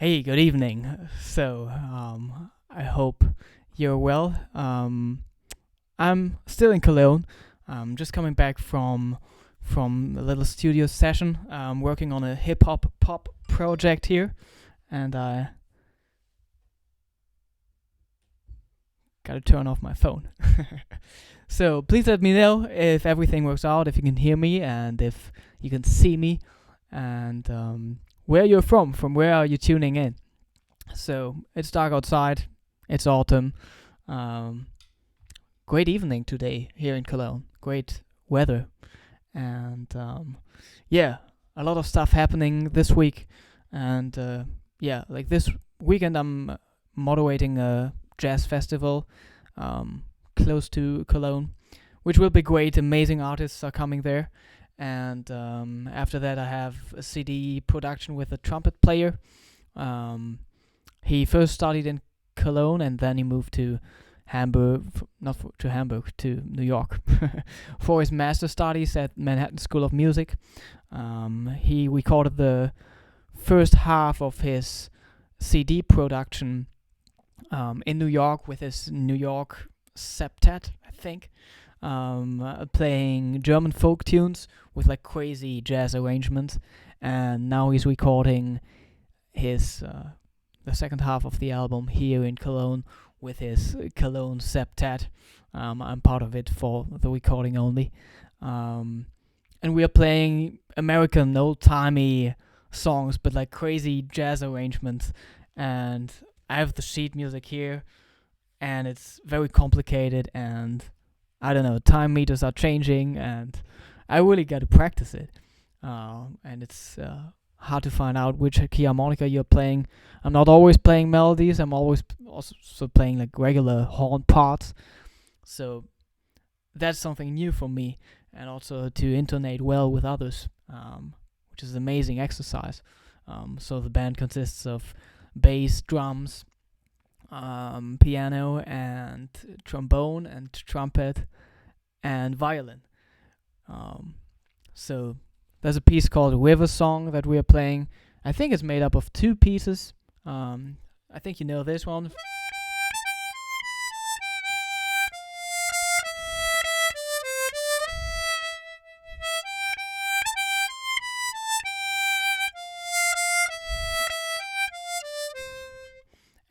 Hey, good evening. I hope you're well. I'm still in Cologne. I'm just coming back from a little studio session. I'm working on a hip hop pop project here, and I gotta turn off my phone. So please let me know if everything works out, if you can hear me, and if you can see me, and where you're from. From where are you tuning in? So it's dark outside. It's autumn. Um, Great evening today here in Cologne. Great weather, and yeah, a lot of stuff happening this week. And yeah, like this weekend, I'm moderating a jazz festival close to Cologne, which will be great. Amazing artists are coming there. And after that, I have a CD production with a trumpet player. Um, he first studied in Cologne and then he moved to Hamburg, not to Hamburg, to New York for his master studies at Manhattan School of Music. He recorded the first half of his CD production in New York with his New York septet, I think, playing German folk tunes with like crazy jazz arrangements. And now he's recording his the second half of the album here in Cologne with his Cologne septet. I'm part of it for the recording only. And we are playing American old-timey songs, but like crazy jazz arrangements. And I have the sheet music here, and it's very complicated, and I don't know, time meters are changing, and I really got to practice it. And it's hard to find out which key harmonica you're playing. I'm not always playing melodies. I'm always also playing like regular horn parts. So that's something new for me, and also to intonate well with others, which is an amazing exercise. So the band consists of bass, drums, piano, and trombone, and trumpet, and violin. So there's a piece called River Song that we are playing. I think it's made up of two pieces. I think you know this one.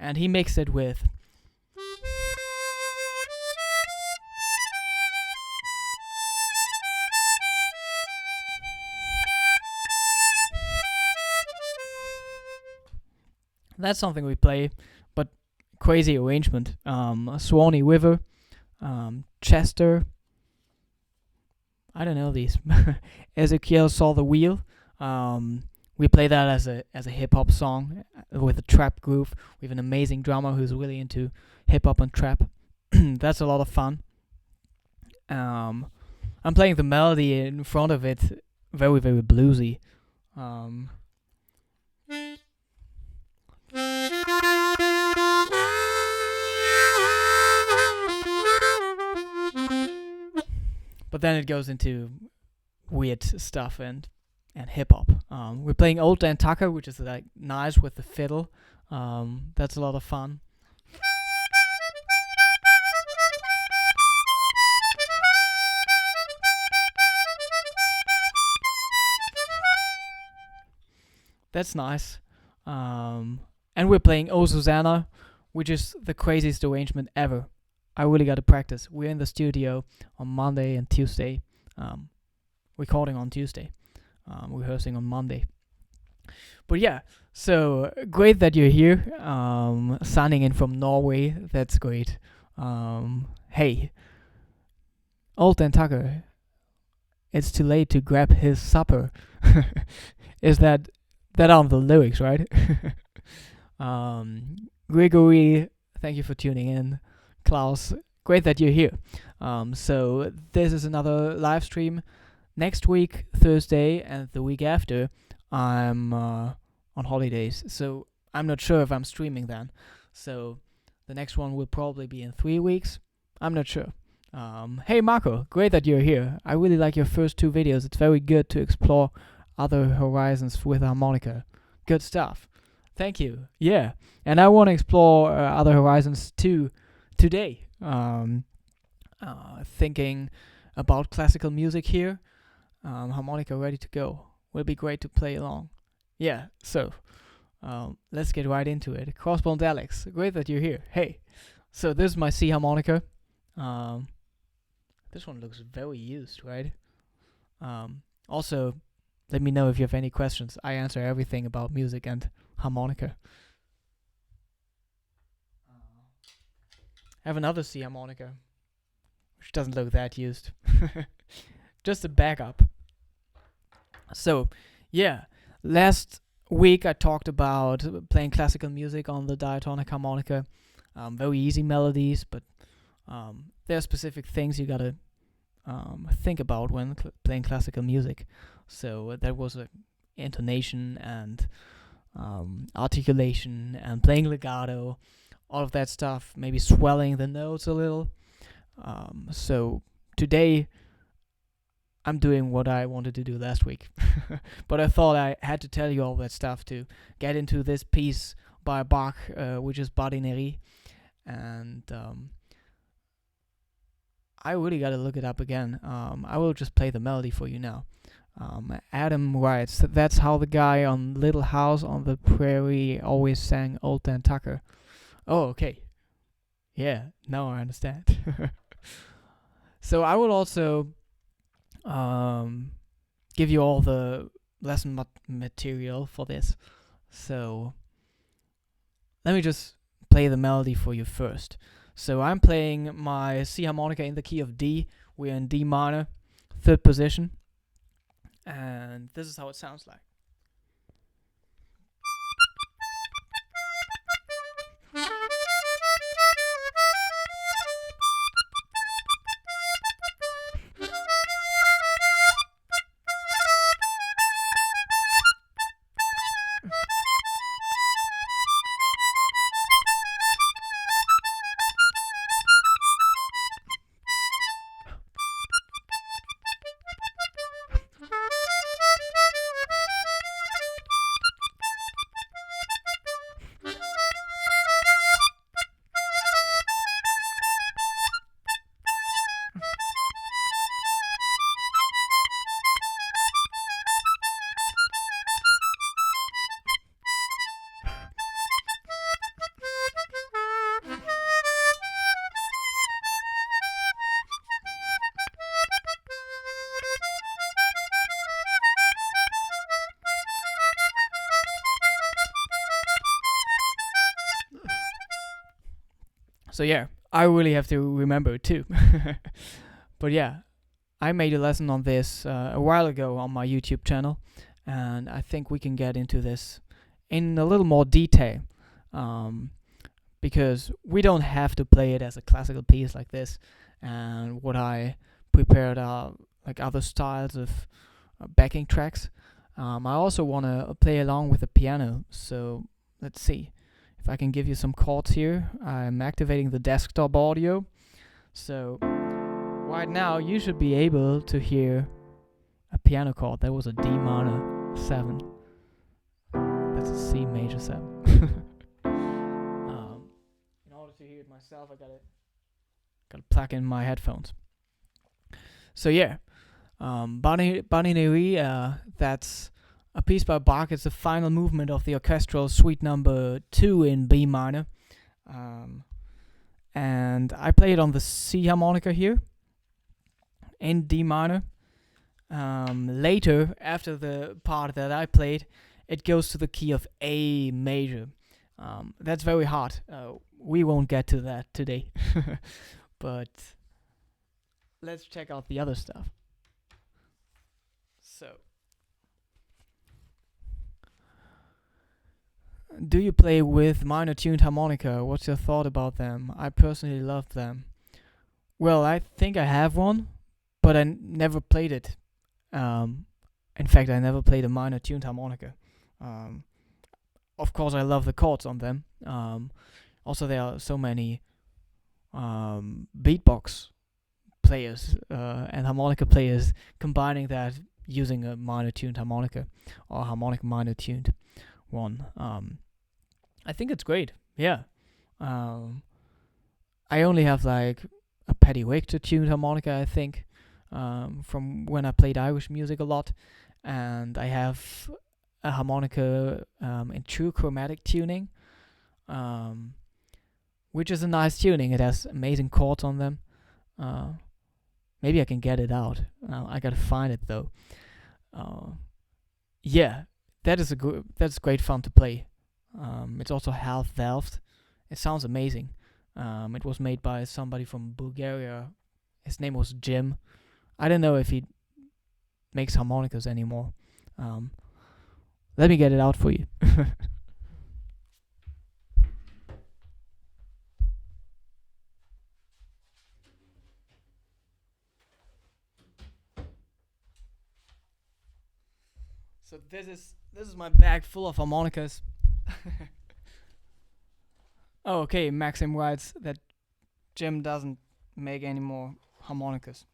And he mixed it with that's something we play, but crazy arrangement. Swanee River, Chester. I don't know these. Ezekiel Saw the Wheel. We play that as a hip hop song with a trap groove. We have an amazing drummer who's really into hip hop and trap. That's a lot of fun. I'm playing the melody in front of it, very very bluesy. But then it goes into weird stuff and hip hop. We're playing Old Dan Tucker, which is like nice with the fiddle. That's a lot of fun. That's nice. And we're playing Oh Susanna, which is the craziest arrangement ever. I really got to practice. We're in the studio on Monday and Tuesday, recording on Tuesday, rehearsing on Monday. But yeah, so great that you're here, signing in from Norway. That's great. Hey, Old Dan Tucker, it's too late to grab his supper. Is that are the lyrics, right? Gregory, thank you for tuning in. Klaus, great that you're here. So this is another live stream. Next week, Thursday, and the week after, I'm on holidays. So I'm not sure if I'm streaming then. So the next one will probably be in 3 weeks. I'm not sure. Hey Marco, great that you're here. I really like your first two videos. It's very good to explore other horizons with harmonica. Good stuff. Thank you. Yeah, and I want to explore other horizons too today. Thinking about classical music here. Harmonica ready to go. Will be great to play along. Yeah, so let's get right into it. Crossbones Alex, great that you're here. Hey, so this is my C harmonica. Um, this one looks very used, right? Also, let me know if you have any questions. I answer everything about music and harmonica. I have another C harmonica, which doesn't look that used. Just a backup. So, yeah, last week I talked about playing classical music on the diatonic harmonica. Very easy melodies, but there are specific things you gotta think about when playing classical music. So that was intonation and articulation and playing legato, all of that stuff. Maybe swelling the notes a little. So today I'm doing what I wanted to do last week, but I thought I had to tell you all that stuff to get into this piece by Bach, which is Badinerie, and I really gotta look it up again. I will just play the melody for you now. Adam writes, that's how the guy on Little House on the Prairie always sang Old Dan Tucker. Oh, okay. Yeah, now I understand. So I will also give you all the lesson material for this. So let me just play the melody for you first. So I'm playing my C harmonica in the key of D. We're in D minor, third position. And this is how it sounds like. So yeah, I really have to remember it too. But yeah, I made a lesson on this a while ago on my YouTube channel, and I think we can get into this in a little more detail, because we don't have to play it as a classical piece like this. And what I prepared are like other styles of backing tracks. I also want to play along with the piano, so let's see if I can give you some chords here. I'm activating the desktop audio. So right now you should be able to hear a piano chord. That was a D minor 7. That's a C major 7. In order to hear it myself, I gotta plug in my headphones. So yeah, Badinerie, that's a piece by Bach. It's the final movement of the orchestral suite number 2 in B minor. And I play it on the C harmonica here in D minor. Later, after the part that I played, it goes to the key of A major. That's very hard. We won't get to that today. But let's check out the other stuff. So, do you play with minor tuned harmonica? What's your thought about them? I personally love them. Well, I think I have one, but I never played it. In fact, I never played a minor tuned harmonica. Of course, I love the chords on them. Also, there are so many beatbox players and harmonica players combining that using a minor tuned harmonica or harmonic minor tuned one. I think it's great. Yeah. Um, I only have like a Paddy Victor tuned harmonica, I think, from when I played Irish music a lot, and I have a harmonica in true chromatic tuning, um, which is a nice tuning. It has amazing chords on them. Uh, Maybe I can get it out. I gotta find it though. Uh, yeah, that's great fun to play. It's also half valved. It sounds amazing. It was made by somebody from Bulgaria. His name was Jim. I don't know if he makes harmonicas anymore. Um, Let me get it out for you. So this is my bag full of harmonicas. Oh, okay. Maxim writes that Jim doesn't make any more harmonicas.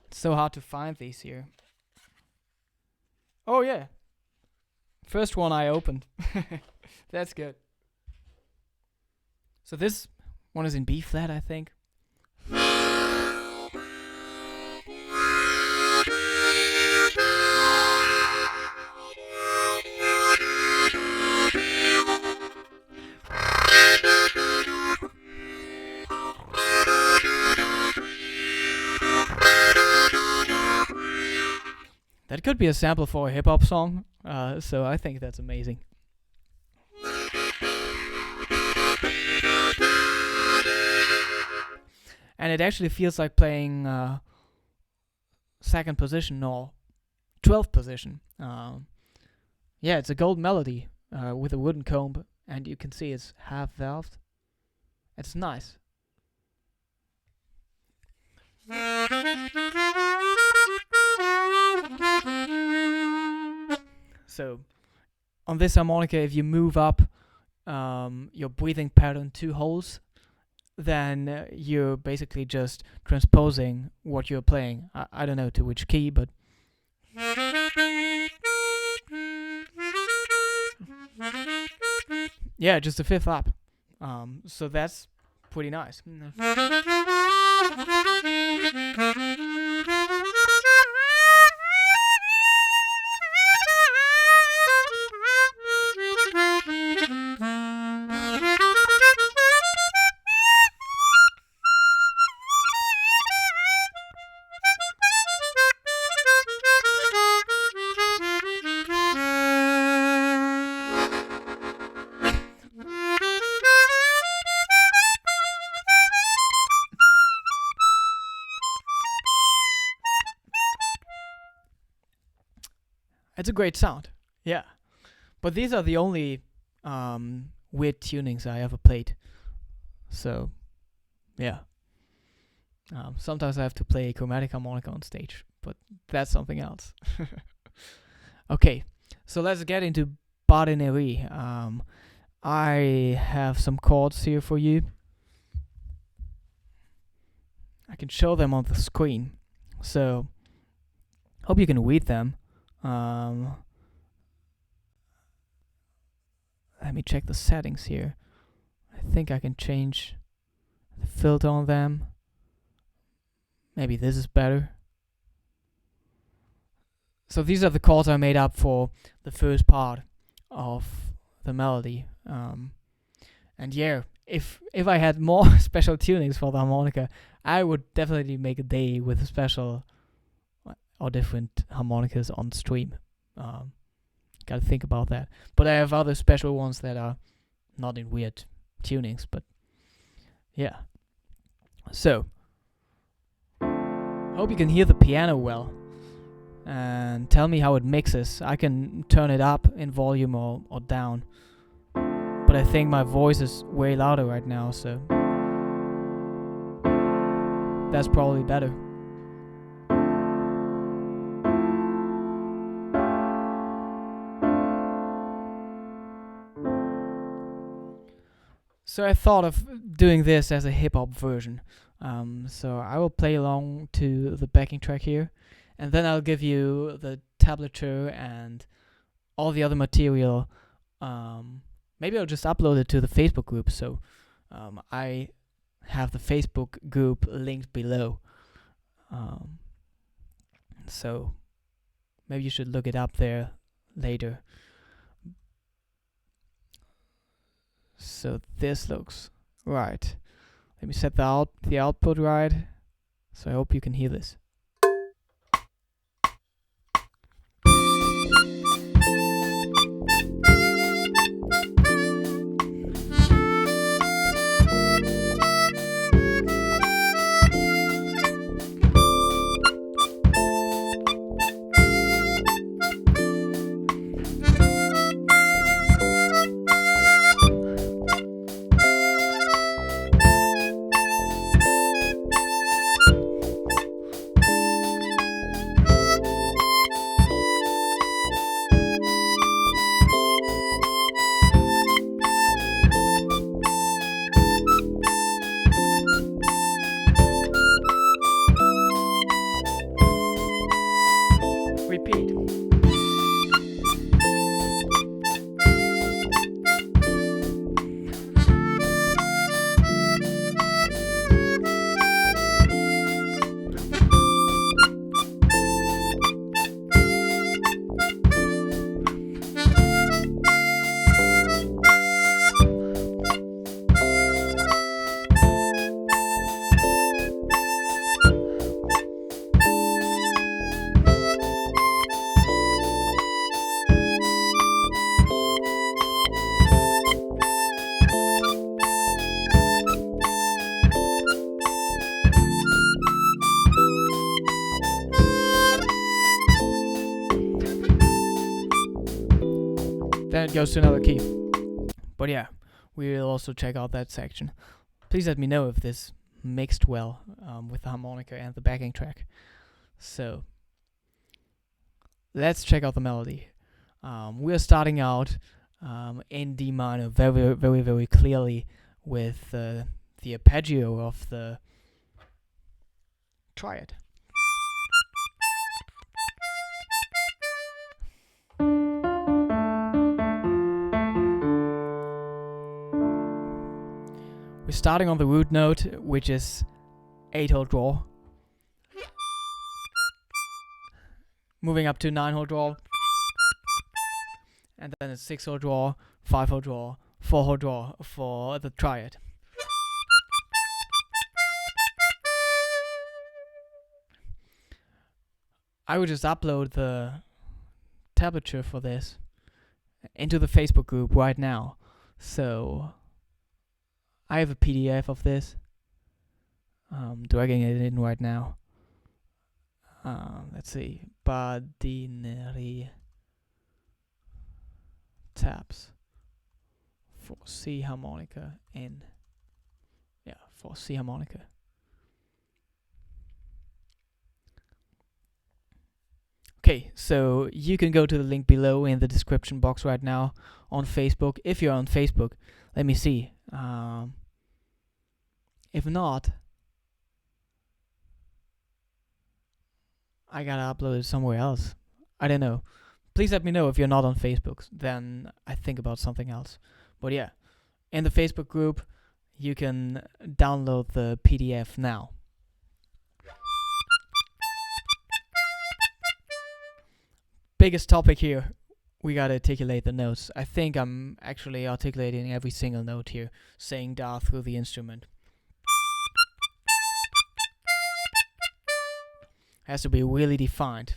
It's so hard to find these here. Oh yeah, first one I opened. That's good. So this one is in B flat, I think. That could be a sample for a hip hop song. So I think that's amazing. And it actually feels like playing second position or 12th position. Yeah, it's a gold melody with a wooden comb, and you can see it's half valved. It's nice. So, on this harmonica, if you move up your breathing pattern 2 holes, then you're basically just transposing what you're playing. I don't know to which key, but yeah, just a fifth up. So that's pretty nice. It's a great sound. Yeah. But these are the only weird tunings I ever played. So, yeah. Sometimes I have to play a chromatic harmonica on stage, but that's something else. Okay, so let's get into Badinerie. I have some chords here for you. I can show them on the screen. So, hope you can read them. Let me check the settings here. I think I can change the filter on them. Maybe this is better. So these are the chords I made up for the first part of the melody. And yeah, if I had more special tunings for the harmonica, I would definitely make a day with special or different harmonicas on stream. Gotta think about that. But I have other special ones that are not in weird tunings, but yeah. So, hope you can hear the piano well. And tell me how it mixes. I can turn it up in volume or down. But I think my voice is way louder right now, so that's probably better. So I thought of doing this as a hip-hop version. So I will play along to the backing track here, and then I'll give you the tablature and all the other material. Maybe I'll just upload it to the Facebook group. So I have the Facebook group linked below. So maybe you should look it up there later. So this looks right. Let me set the output right. So I hope you can hear this. Repeat. Then it goes to another key. But yeah, we will also check out that section. Please let me know if this mixed well with the harmonica and the backing track. So let's check out the melody. We're starting out in D minor very, very, very clearly with the arpeggio of the triad. We're starting on the root note, which is 8-hole draw. Moving up to 9-hole draw. And then a 6-hole draw, 5-hole draw, 4-hole draw for the triad. I would just upload the tablature for this into the Facebook group right now. So I have a PDF of this. Dragging it in right now. Let's see. Badinerie tabs for C harmonica in. Yeah, for C harmonica. Okay, so you can go to the link below in the description box right now on Facebook. If you're on Facebook, let me see. If not, I gotta upload it somewhere else. I don't know. Please let me know if you're not on Facebook. Then I think about something else. But yeah, in the Facebook group, you can download the PDF now. Biggest topic here, we gotta articulate the notes. I think I'm actually articulating every single note here, saying da through the instrument. Has to be really defined.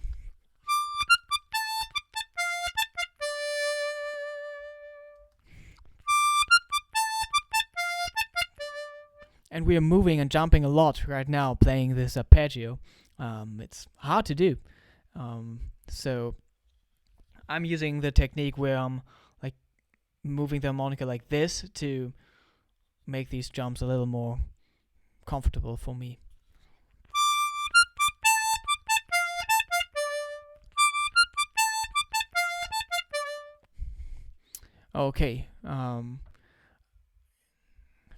And we are moving and jumping a lot right now playing this arpeggio. It's hard to do. So I'm using the technique where I'm like moving the harmonica like this to make these jumps a little more comfortable for me. Okay,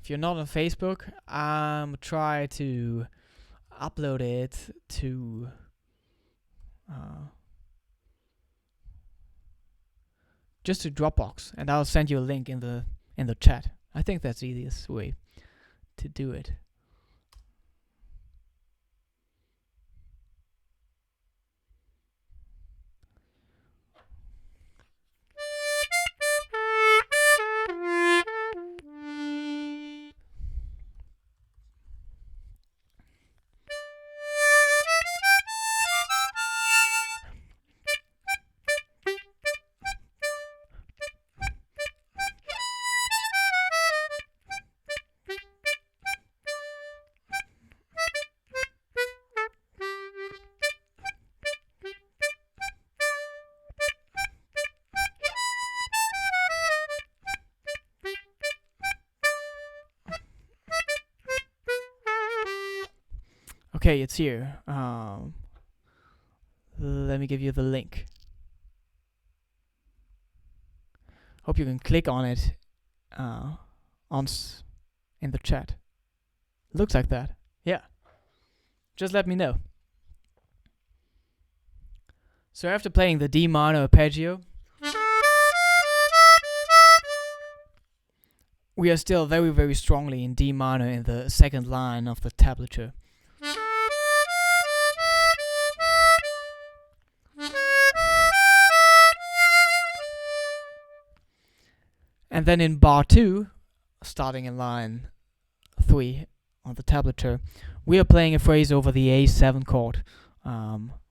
if you're not on Facebook, try to upload it to just to Dropbox, and I'll send you a link in the chat. I think that's the easiest way to do it. Okay, it's here. Let me give you the link. Hope you can click on it in the chat. Looks like that. Yeah. Just let me know. So after playing the D minor arpeggio, we are still very, very strongly in D minor in the second line of the tablature. And then in bar 2, starting in line 3 on the tablature, we are playing a phrase over the A7 chord,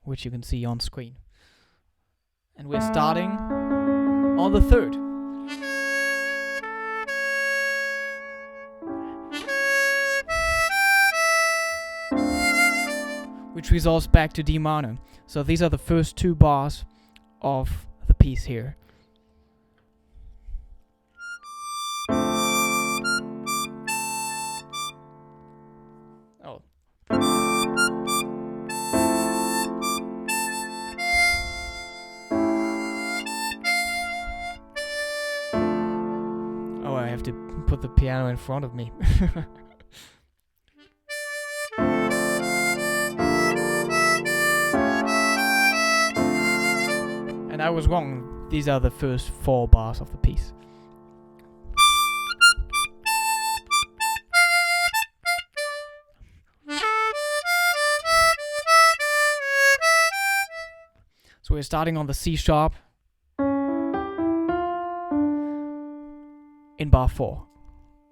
which you can see on screen. And we're starting on the 3rd. Which resolves back to D minor. So these are the first 2 bars of the piece here. Oh. Oh, I have to put the piano in front of me. And I was wrong. These are the first 4 bars of the piece. So we're starting on the C sharp in bar 4.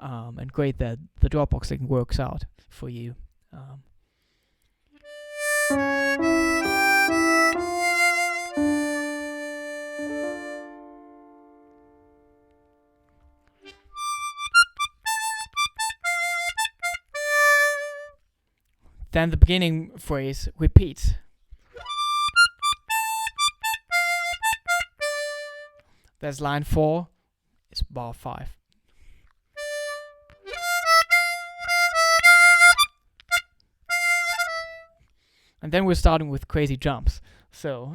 And great that the Dropbox thing works out for you. Then the beginning phrase repeats. That's line 4, it's bar 5. And then we're starting with crazy jumps. So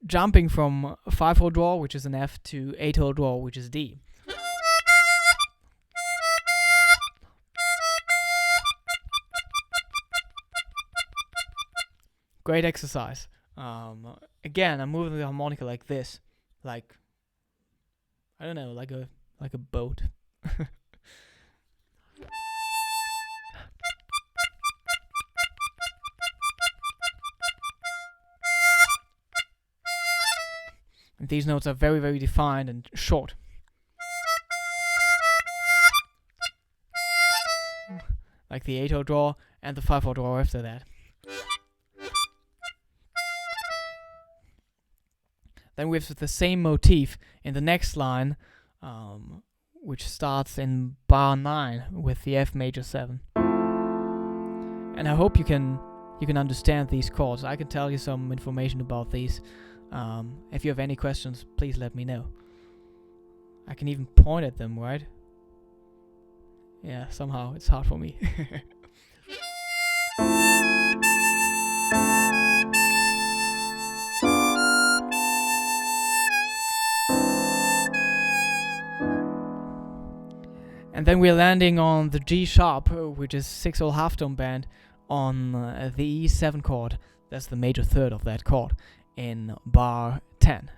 jumping from 5-hole draw, which is an F, to 8-hole draw, which is D. Great exercise. Again, I'm moving the harmonica like this, like I don't know, like a boat. And these notes are very, very defined and short. Like the 8-hole draw and the 5-hole draw after that. Then we have the same motif in the next line, which starts in bar 9 with the F major 7. And I hope you can understand these chords. I can tell you some information about these. If you have any questions, please let me know. I can even point at them, right? Yeah, somehow it's hard for me. And then we're landing on the G sharp, which is 6-hole halftone band, on the E7 chord. That's the major third of that chord in bar 10.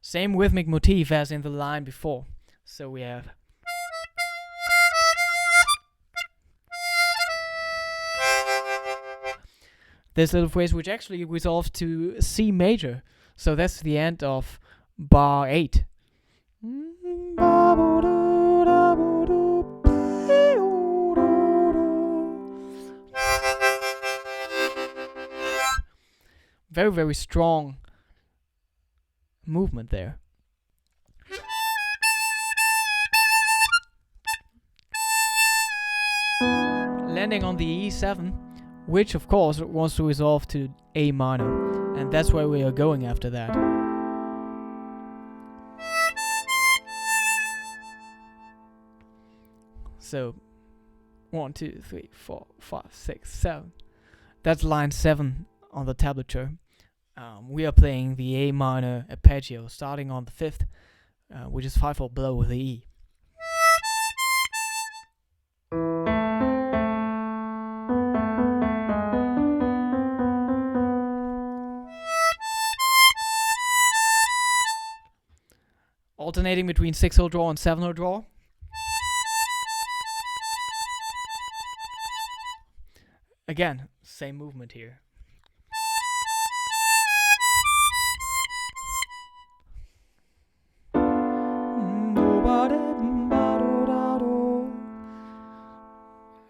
Same rhythmic motif as in the line before. So we have this little phrase, which actually resolves to C major. So that's the end of bar 8. Very, very strong movement there. Landing on the E7, which of course wants to resolve to A minor, and that's where we are going after that. So 1, 2, 3, 4, 5, 6, 7. That's line 7 on the tablature. We are playing the A minor arpeggio starting on the 5th, which is 5-hole blow with the E. Alternating between 6-hole draw and 7-hole draw. Again, same movement here.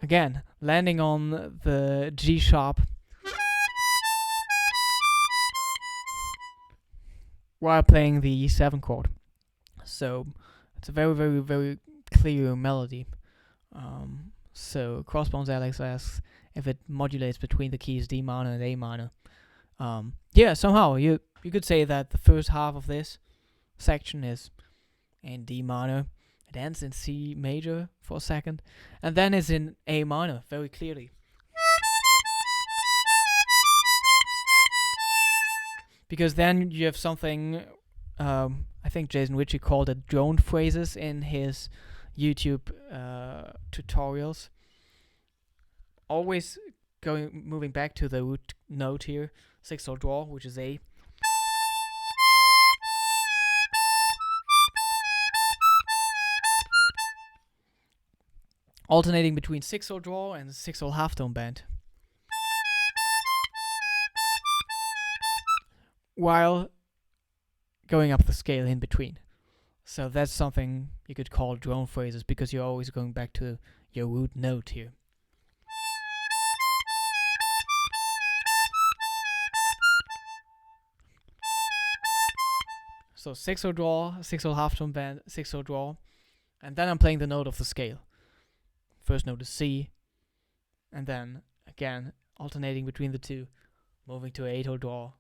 Again, landing on the G sharp while playing the E7 chord. So it's a very, very, very clear melody. So Crossbones Alex asks if it modulates between the keys D minor and A minor. Yeah, somehow you could say that the first half of this section is in D minor. It ends in C major for a second, and then it's in A minor very clearly. Because then you have something, I think Jason Ritchie called it drone phrases in his YouTube tutorials. Always moving back to the root note here, 6-hole draw, which is A. Alternating between 6-hole draw and 6-hole halftone band, while going up the scale in between. So that's something you could call drone phrases, because you're always going back to your root note here. So 6-hole draw, 6-hole halftone band, 6-hole draw, and then I'm playing the note of the scale. First note is C, and then again alternating between the two, moving to 8-hole draw,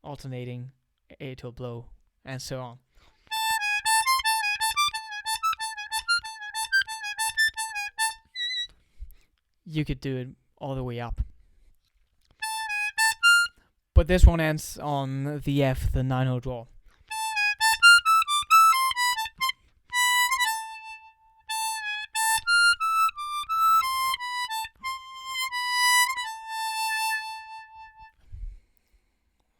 alternating 8-hole blow, and so on. You could do it all the way up. But this one ends on the F, the 9-hole draw.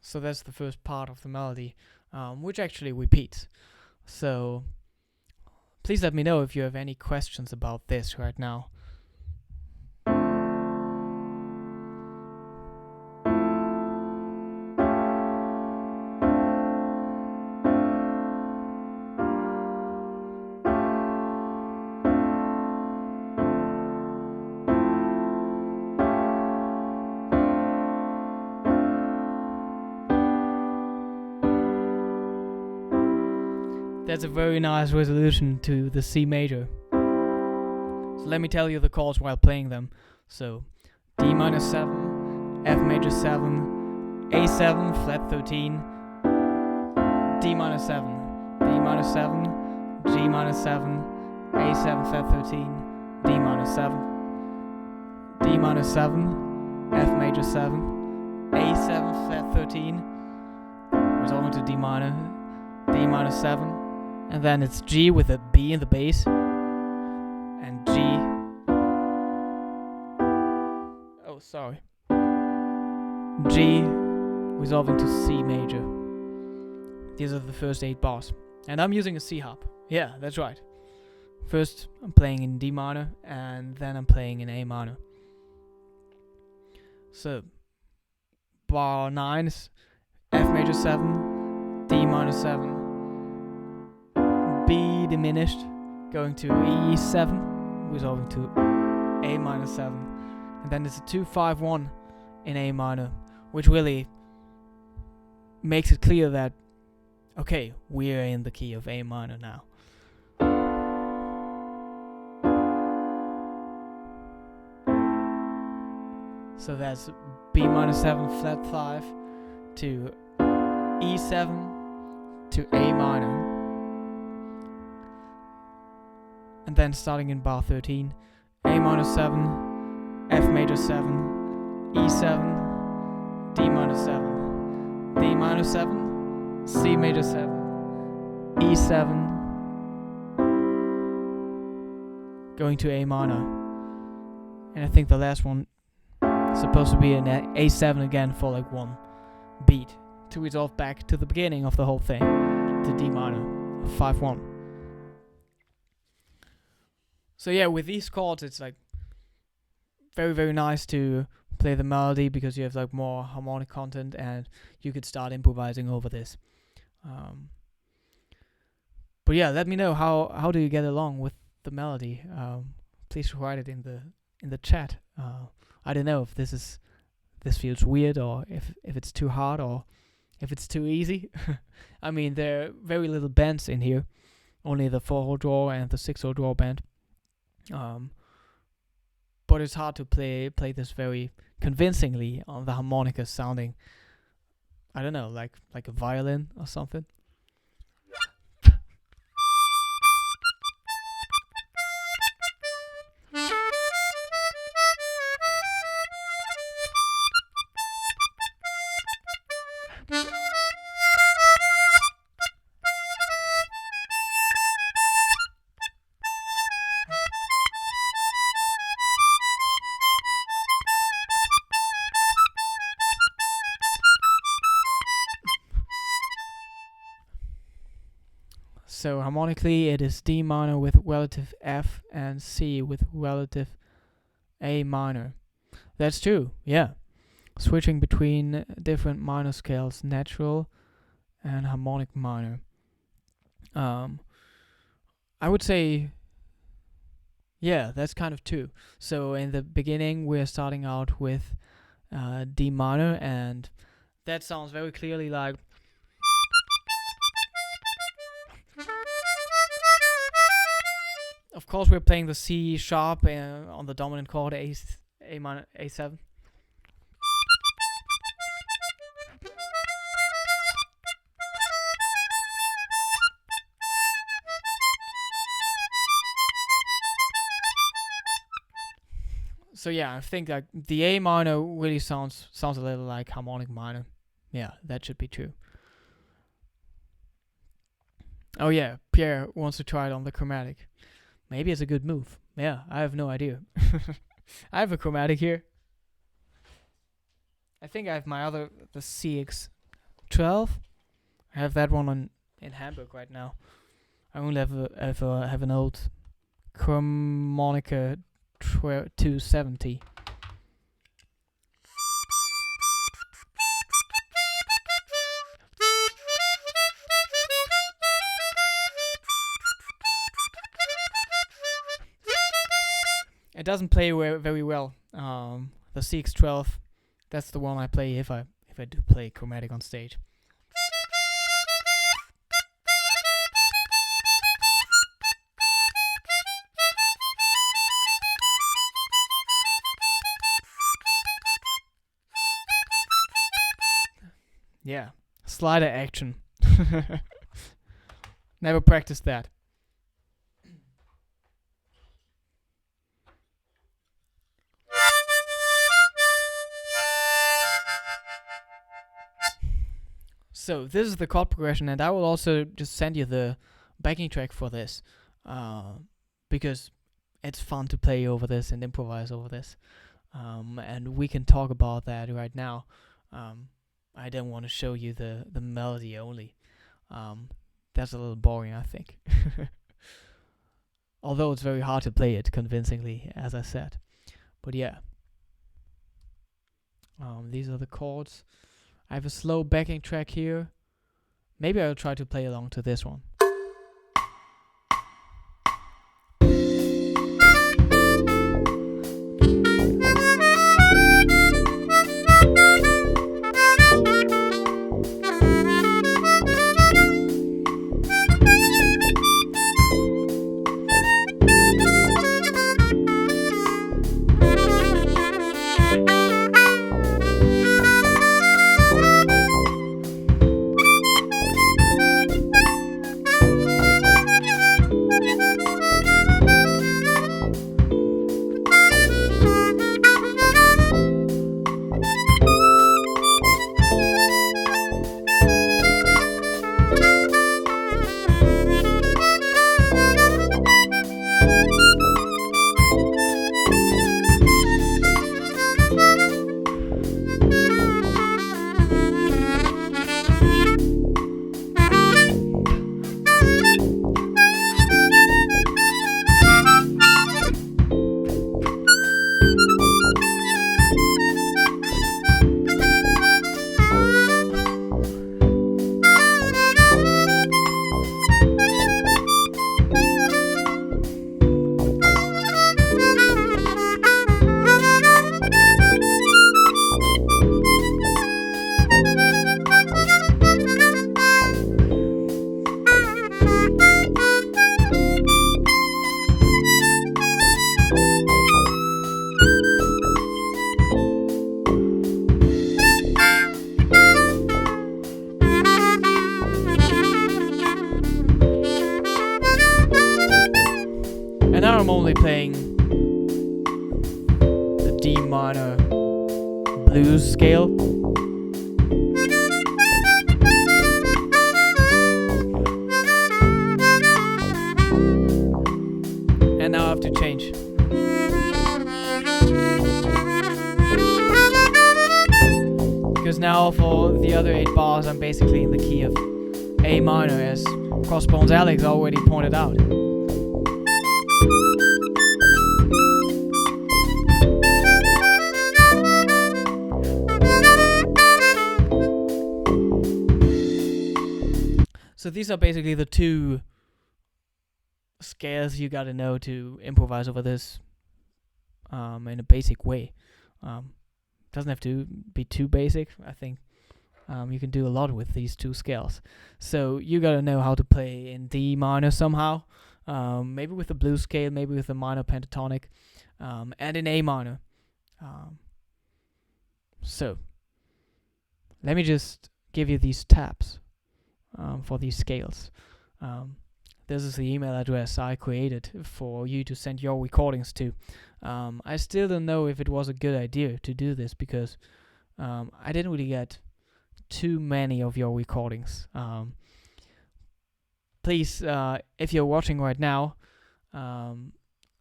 So that's the first part of the melody, which actually repeats. So please let me know if you have any questions about this right now. That's a very nice resolution to the C major. So let me tell you the chords while playing them. So D minor 7, F major 7, A7 flat 13, D minor 7, D minor 7, G minor 7, A7 flat 13, D minor 7, D minor 7, F major 7, A7 flat 13, resolving to D minor, D minor 7, and then it's G with a B in the bass, and G. Oh, sorry. G resolving to C major. These are the first 8 bars. And I'm using a C harp. Yeah, that's right. First, I'm playing in D minor, and then I'm playing in A minor. So, bar 9 is F major 7, D minor 7, B diminished, going to E7, resolving to A minor 7, and then it's a 2-5-1 in A minor, which really makes it clear that, okay, we're in the key of A minor now. So that's B minor 7 flat 5 to E7 to A minor. And then starting in bar 13, A minor 7, F major 7, E7, D minor 7, D minor 7, C major 7, E7, going to A minor. And I think the last one is supposed to be an A7 again for like one beat to resolve back to the beginning of the whole thing, to D minor, 5-1. So yeah, with these chords, it's like very, very nice to play the melody because you have like more harmonic content and you could start improvising over this. But yeah, let me know how do you get along with the melody. Please write it in the chat. I don't know if this feels weird or if it's too hard or if it's too easy. I mean, there are very little bends in here, only the 4-hole draw and the 6-hole draw bend. But it's hard to play this very convincingly on the harmonica sounding, I don't know, like a violin or something. So harmonically, it is D minor with relative F and C with relative A minor. That's true, yeah. Switching between different minor scales, natural and harmonic minor. I would say, yeah, that's kind of true. So in the beginning, we're starting out with D minor, and that sounds very clearly like. Of course, we're playing the C sharp on the dominant chord, A minor, A7. So yeah, I think that the A minor really sounds a little like harmonic minor. Yeah, that should be true. Oh yeah, Pierre wants to try it on the chromatic. Maybe it's a good move. Yeah, I have no idea. I have a chromatic here. I think I have the CX12. I have that one in Hamburg right now. I only have an old Chromonica 270. It doesn't play very well. The CX12, that's the one I play if I do play chromatic on stage. Yeah, slider action. Never practiced that. So this is the chord progression, and I will also just send you the backing track for this, because it's fun to play over this and improvise over this, and we can talk about that right now. I don't want to show you the melody only. That's a little boring, I think. Although it's very hard to play it convincingly, as I said. But yeah. These are the chords. I have a slow backing track here. Maybe I'll try to play along to this one. And now I'm only playing the D minor blues scale. And now I have to change. Because now for the other 8 bars I'm basically in the key of A minor, as Crossbones Alex already pointed out. So these are basically the 2 scales you gotta know to improvise over this in a basic way. Doesn't have to be too basic. I think you can do a lot with these 2 scales. So you gotta know how to play in D minor somehow, maybe with the blues scale, maybe with the minor pentatonic, and in A minor. So let me just give you these tabs for these scales. This is the email address I created for you to send your recordings to. I still don't know if it was a good idea to do this, because I didn't really get too many of your recordings. Please, if you're watching right now,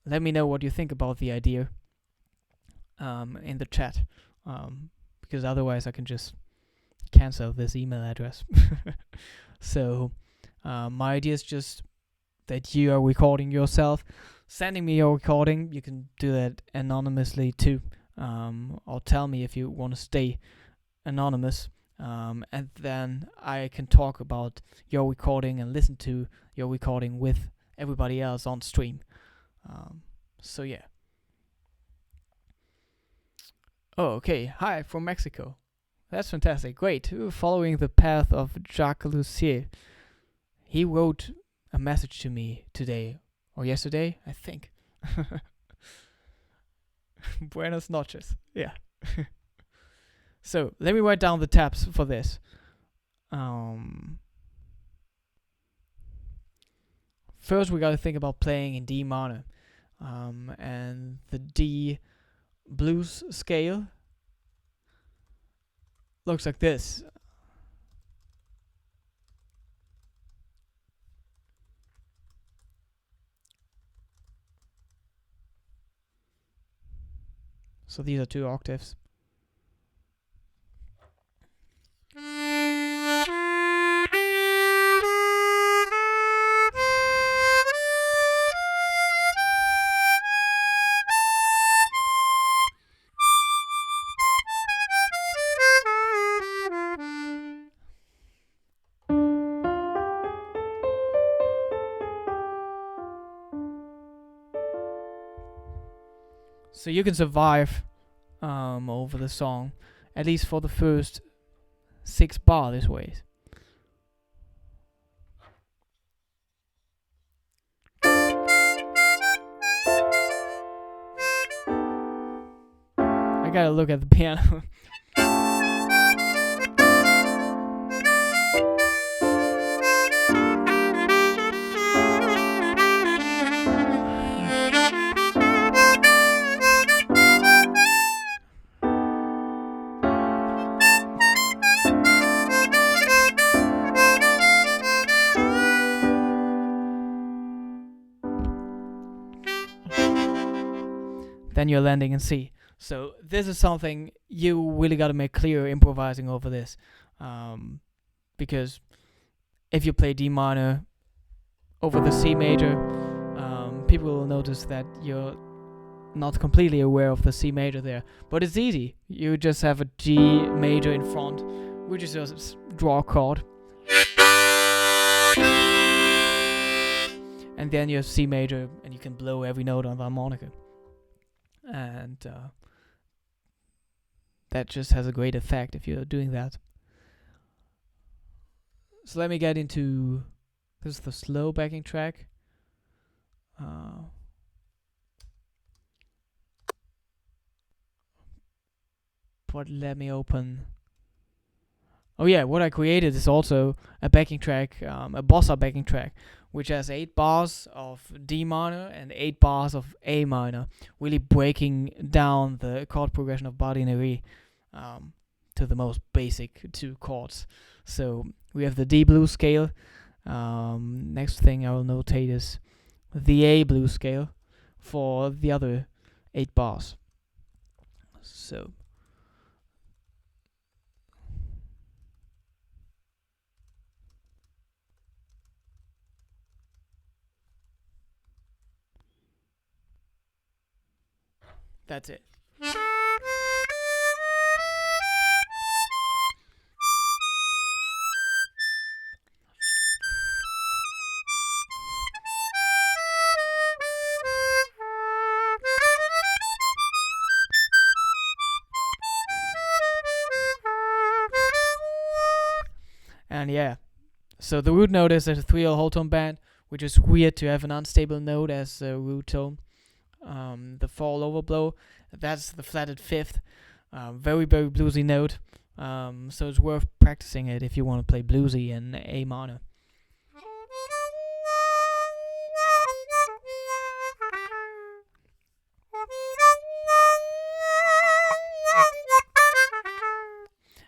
let me know what you think about the idea in the chat, because otherwise I can just cancel this email address. So my idea is just that you are recording yourself, sending me your recording. You can do that anonymously too, or tell me if you want to stay anonymous, and then I can talk about your recording and listen to your recording with everybody else on stream. So yeah. Oh, okay. Hi from Mexico. That's fantastic. Great. Following the path of Jacques Lussier. He wrote a message to me today, or yesterday, I think. Buenas noches. Yeah. So, let me write down the tabs for this. First, we gotta think about playing in D minor. And the D blues scale looks like this. So these are 2 octaves. So you can survive over the song, at least for the first 6 bar this way. I gotta look at the piano. Then you're landing in C. So this is something you really got to make clear improvising over this, because if you play D minor over the C major, people will notice that you're not completely aware of the C major there. But it's easy. You just have a G major in front, which is just draw a chord, and then you have C major, and you can blow every note on the harmonica. And that just has a great effect if you're doing that. So let me get into, this is the slow backing track. But let me open. Oh yeah, what I created is also a backing track, a bossa backing track, which has 8 bars of D minor and 8 bars of A minor, really breaking down the chord progression of Badinerie to the most basic 2 chords. So we have the D blues scale. Next thing I will notate is the A blues scale for the other 8 bars. So that's it. And yeah, so the root note is a 3L whole tone band, which is weird to have an unstable note as a root tone. The fall overblow, that's the flatted 5th, very very bluesy note. So it's worth practicing it if you want to play bluesy in A minor.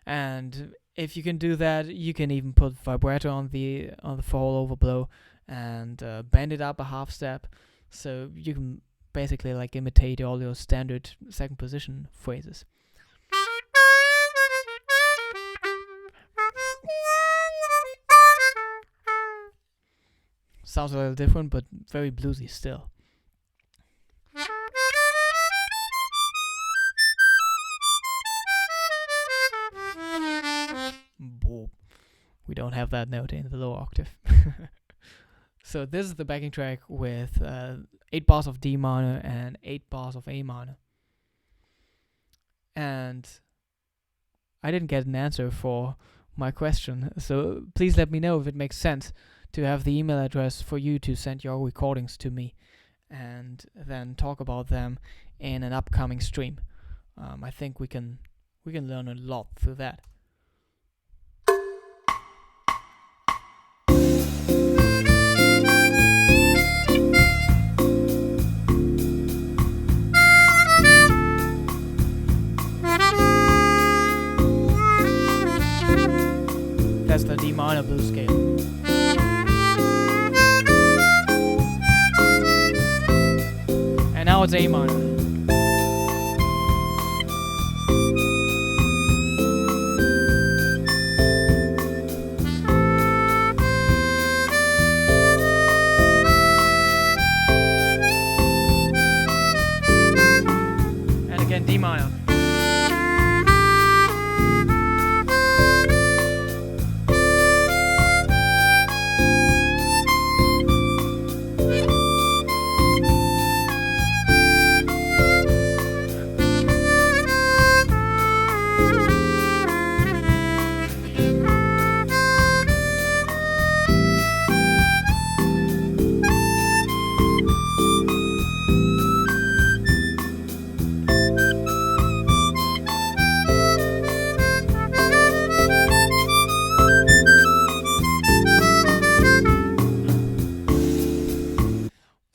And if you can do that, you can even put vibrato on the fall overblow and bend it up a half step, so you can basically like imitate all your standard second position phrases. Sounds a little different, but very bluesy still. We don't have that note in the low octave. So this is the backing track with 8 bars of D minor and 8 bars of A minor. And I didn't get an answer for my question, so please let me know if it makes sense to have the email address for you to send your recordings to me and then talk about them in an upcoming stream. I think we can learn a lot through that. That's the D minor blues scale. And now it's A minor.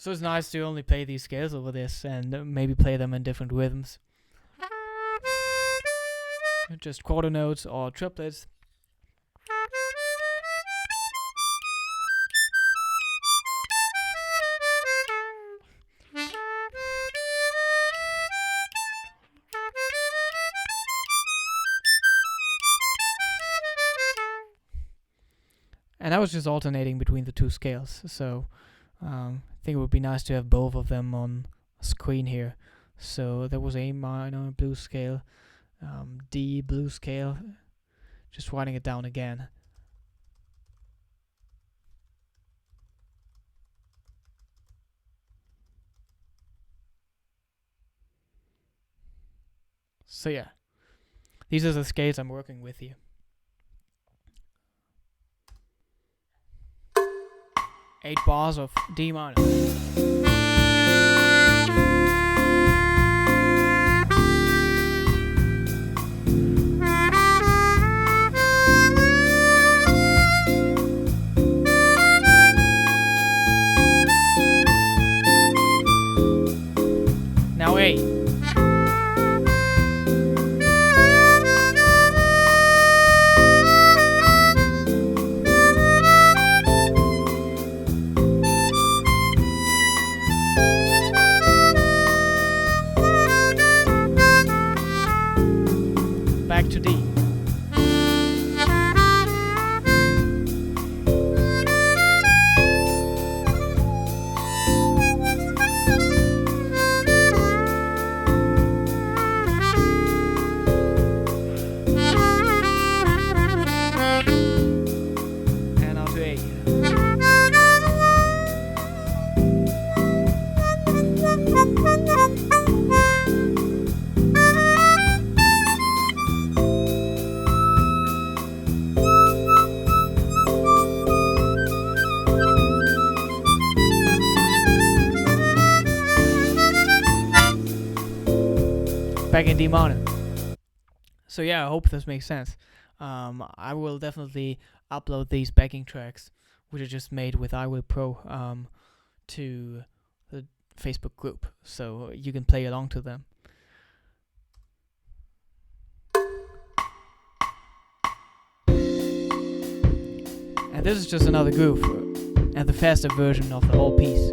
So it's nice to only play these scales over this and maybe play them in different rhythms. Just quarter notes or triplets. And I was just alternating between the two scales, so I think it would be nice to have both of them on screen here. So there was A minor blues scale, D blues scale, just writing it down again. So yeah, these are the scales I'm working with here. 8 bars of D minor. Now A. Back to D. And on to A. Back in D minor. So yeah, I hope this makes sense. I will definitely upload these backing tracks, which I just made with I Will Pro, to the Facebook group, so you can play along to them. And this is just another groove, and the faster version of the whole piece.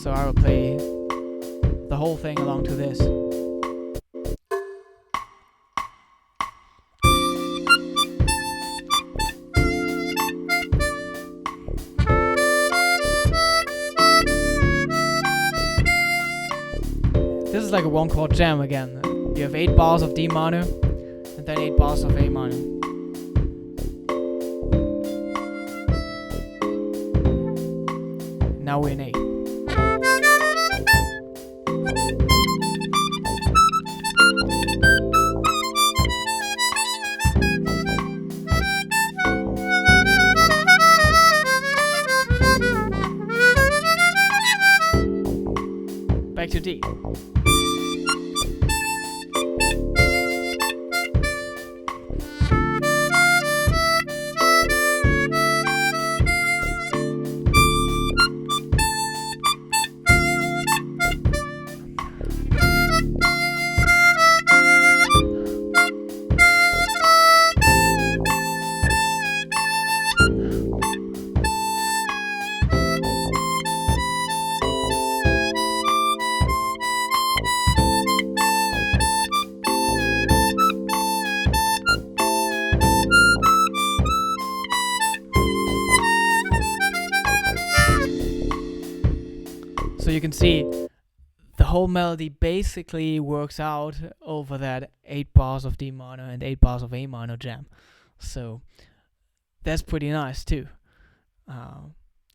So I will play the whole thing along to this. This is like a one chord jam again. You have 8 bars of D minor and then 8 bars of A minor. Now we're in A. Back to D. So you can see the whole melody basically works out over that 8 bars of D minor and 8 bars of A minor jam. So that's pretty nice too.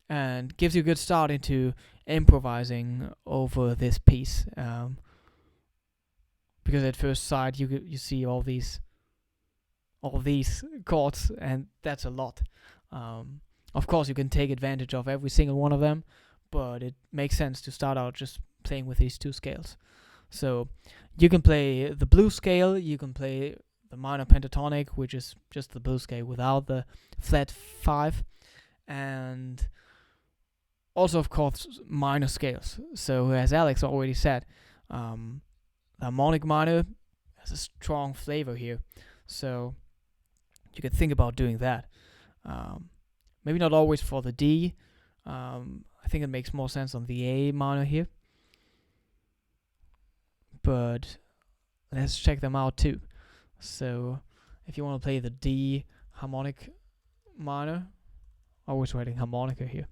And gives you a good start into improvising over this piece. Because at first sight you see all these chords, and that's a lot. Of course you can take advantage of every single one of them, but it makes sense to start out just playing with these two scales. So you can play the blues scale, you can play the minor pentatonic, which is just the blues scale without the flat 5, and also, of course, minor scales. So, as Alex already said, the harmonic minor has a strong flavor here. So, you could think about doing that. Maybe not always for the D. I think it makes more sense on the A minor here. But let's check them out too. So, if you want to play the D harmonic minor, always writing harmonica here.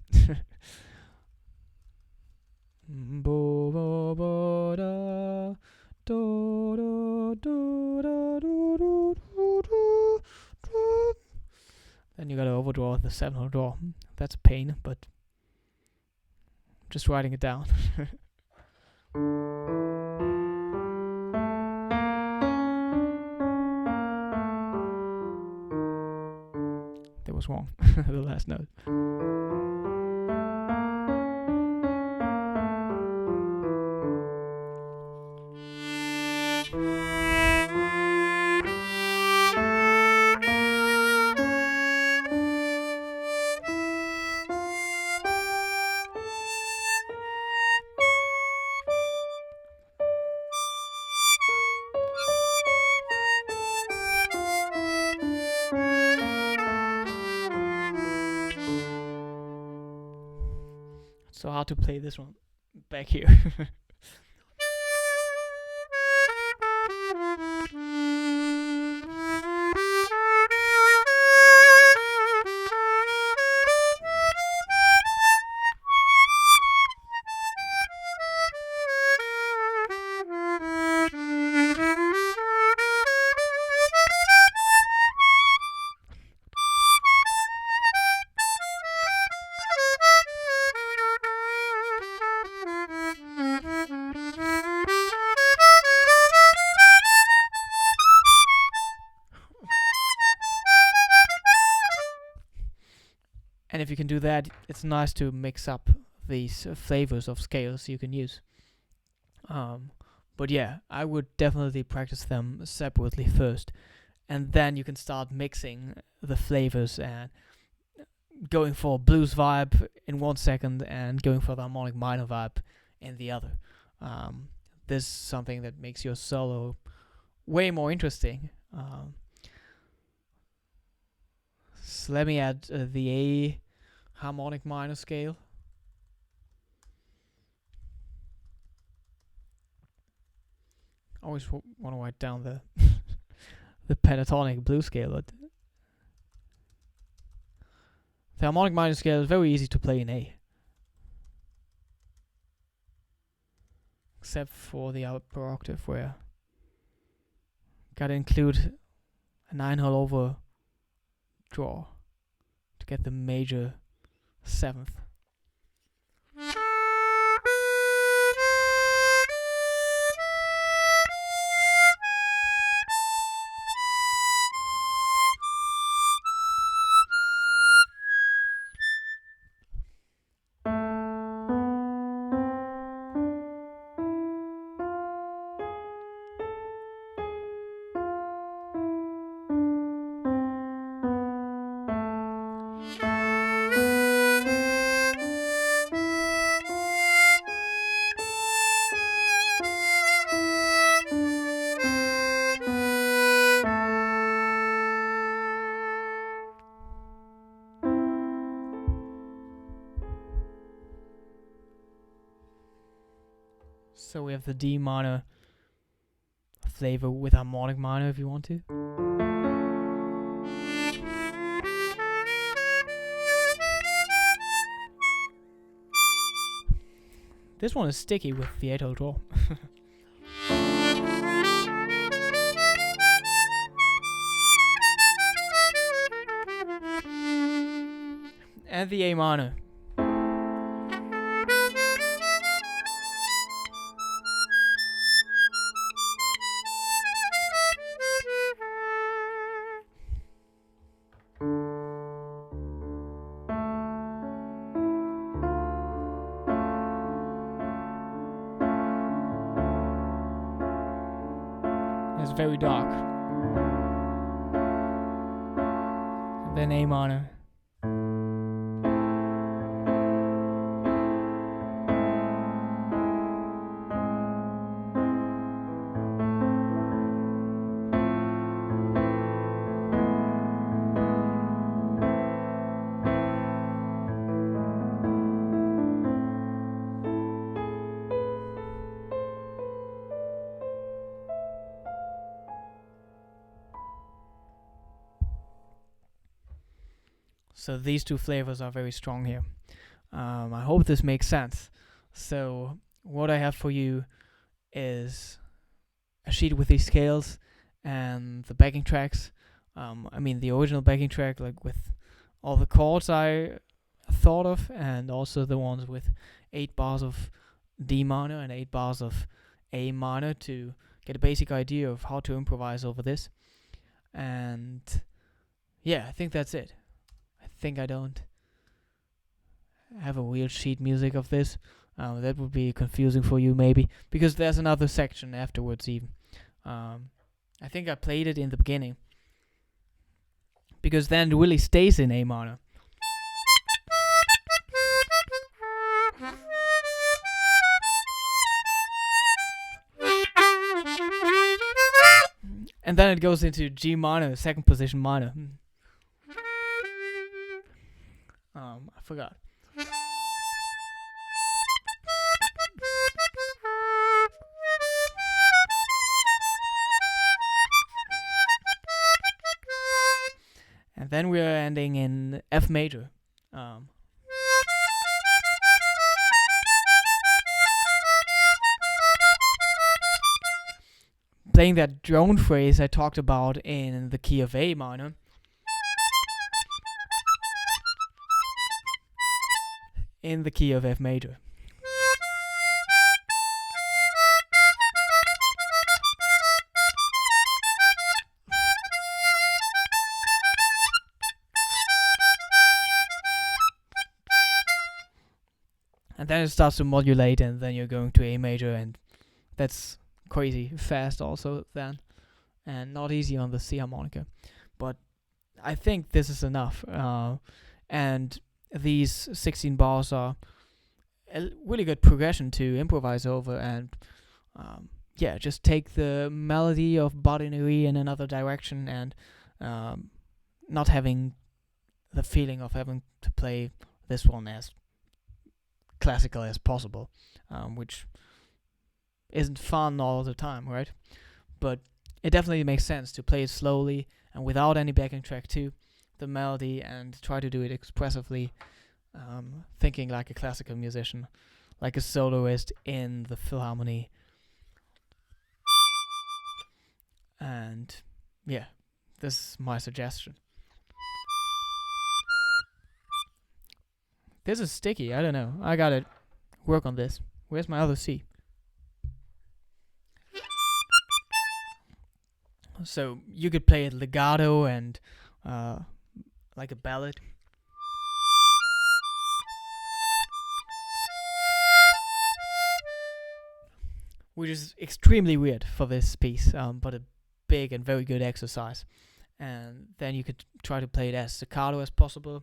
Then you gotta overdraw the 7th draw. That's a pain, but just writing it down. That was wrong. The last note. So how to play this one back here. And if you can do that, it's nice to mix up these flavors of scales you can use. But yeah, I would definitely practice them separately first, and then you can start mixing the flavors and going for blues vibe in 1 second and going for the harmonic minor vibe in the other. This is something that makes your solo way more interesting. So let me add the A harmonic minor scale. I always want to write down the the pentatonic blues scale, but the harmonic minor scale is very easy to play in A, except for the upper octave where gotta include a 9-hole over draw to get the major 7th. So we have the D minor flavor with harmonic minor if you want to. This one is sticky with the 8-hole draw. And the A minor. It's very dark. And then A minor. So these two flavors are very strong here. I hope this makes sense. So what I have for you is a sheet with these scales and the backing tracks. The original backing track, like with all the chords I thought of, and also the ones with 8 bars of D minor and 8 bars of A minor to get a basic idea of how to improvise over this. And yeah, I think that's it. I think I don't have a real sheet music of this. That would be confusing for you maybe, because there's another section afterwards even. I think I played it in the beginning, because then it really stays in A minor. And then it goes into G minor, second position minor. I forgot. And then we are ending in F major. Playing that drone phrase I talked about in the key of A minor. In the key of F major. And then it starts to modulate, and then you're going to A major, and that's crazy fast also then, and not easy on the C harmonica. But I think this is enough. And these 16 bars are a really good progression to improvise over, and just take the melody of Badinerie in another direction, and not having the feeling of having to play this one as classical as possible, which isn't fun all the time, right? But it definitely makes sense to play it slowly and without any backing track to the melody, and try to do it expressively, thinking like a classical musician, like a soloist in the Philharmony. And yeah, this is my suggestion. This is sticky, I don't know. I gotta work on this. Where's my other C? So you could play it legato and like a ballad. Which is extremely weird for this piece, but a big and very good exercise. And then you could try to play it as staccato as possible.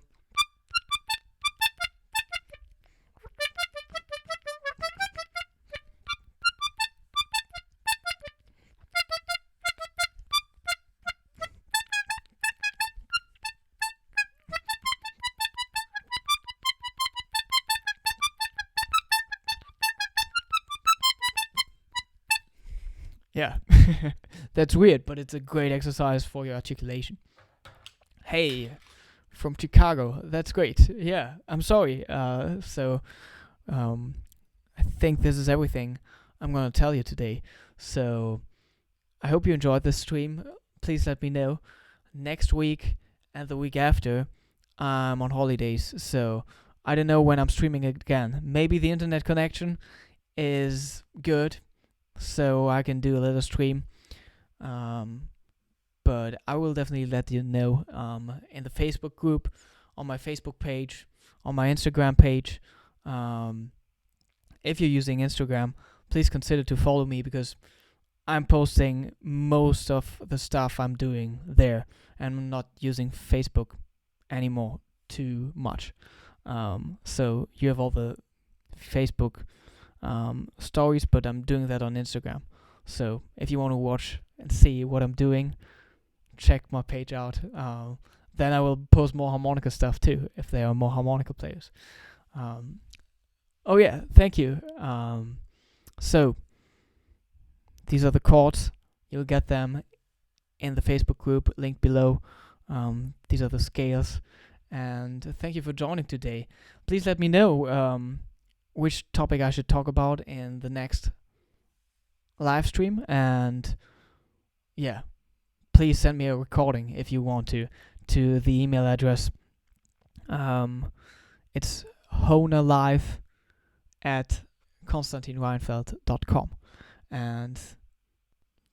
Yeah, that's weird, but it's a great exercise for your articulation. Hey, from Chicago, that's great. Yeah, I'm sorry. I think this is everything I'm gonna tell you today. So I hope you enjoyed this stream. Please let me know. Next week and the week after, I'm on holidays, so I don't know when I'm streaming again. Maybe the internet connection is good, so I can do a little stream. But I will definitely let you know in the Facebook group, on my Facebook page, on my Instagram page. If you're using Instagram, please consider to follow me, because I'm posting most of the stuff I'm doing there, and I'm not using Facebook anymore too much. So you have all the Facebook stories, but I'm doing that on Instagram. So if you want to watch and see what I'm doing, check my page out. Then I will post more harmonica stuff too, if there are more harmonica players. Oh yeah, thank you. So these are the chords. You'll get them in the Facebook group, link below. These are the scales, and thank you for joining today. Please let me know which topic I should talk about in the next live stream, and yeah, please send me a recording if you want to the email address. It's hohnerlive at konstantinreinfeld.com, and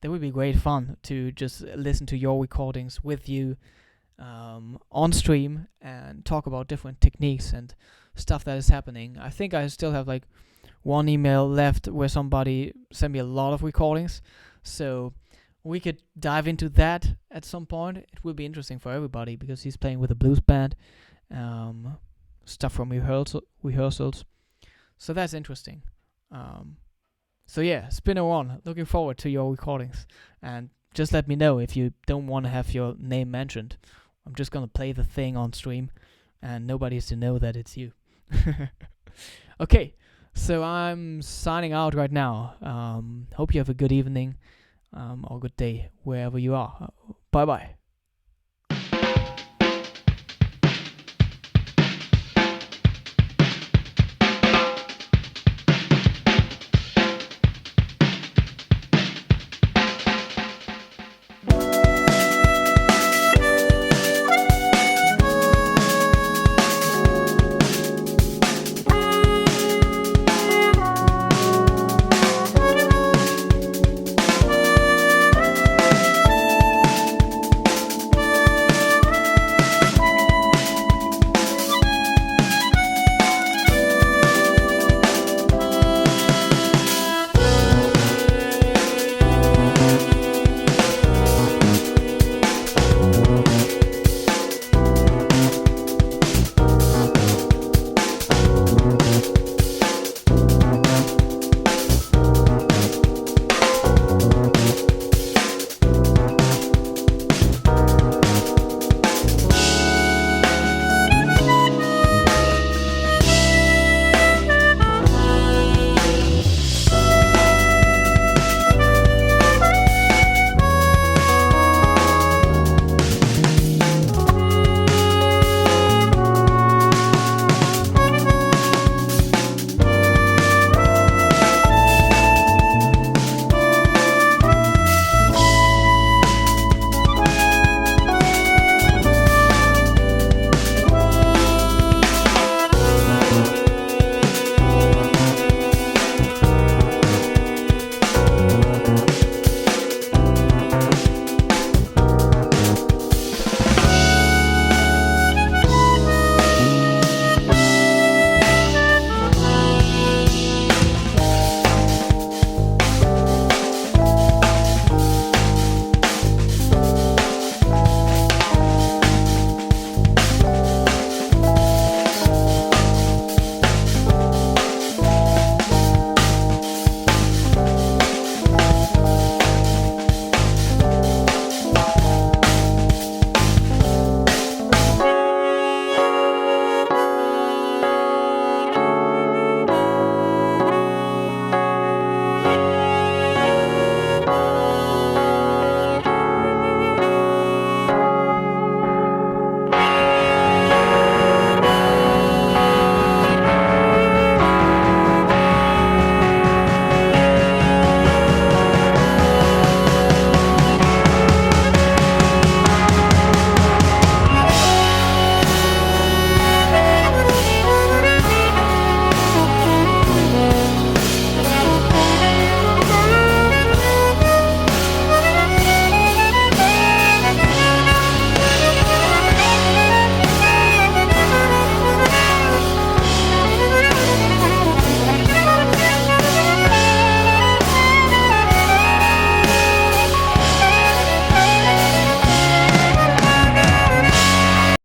that would be great fun to just listen to your recordings with you on stream and talk about different techniques and stuff that is happening. I think I still have like one email left where somebody sent me a lot of recordings, so we could dive into that at some point. It will be interesting for everybody because he's playing with a blues band, stuff from rehearsals. So that's interesting. So yeah, Spinner on. Looking forward to your recordings, and just let me know if you don't want to have your name mentioned. I'm just gonna play the thing on stream, and nobody's to know that it's you. Okay, so I'm signing out right now. Hope you have a good evening or good day wherever you are. Bye bye.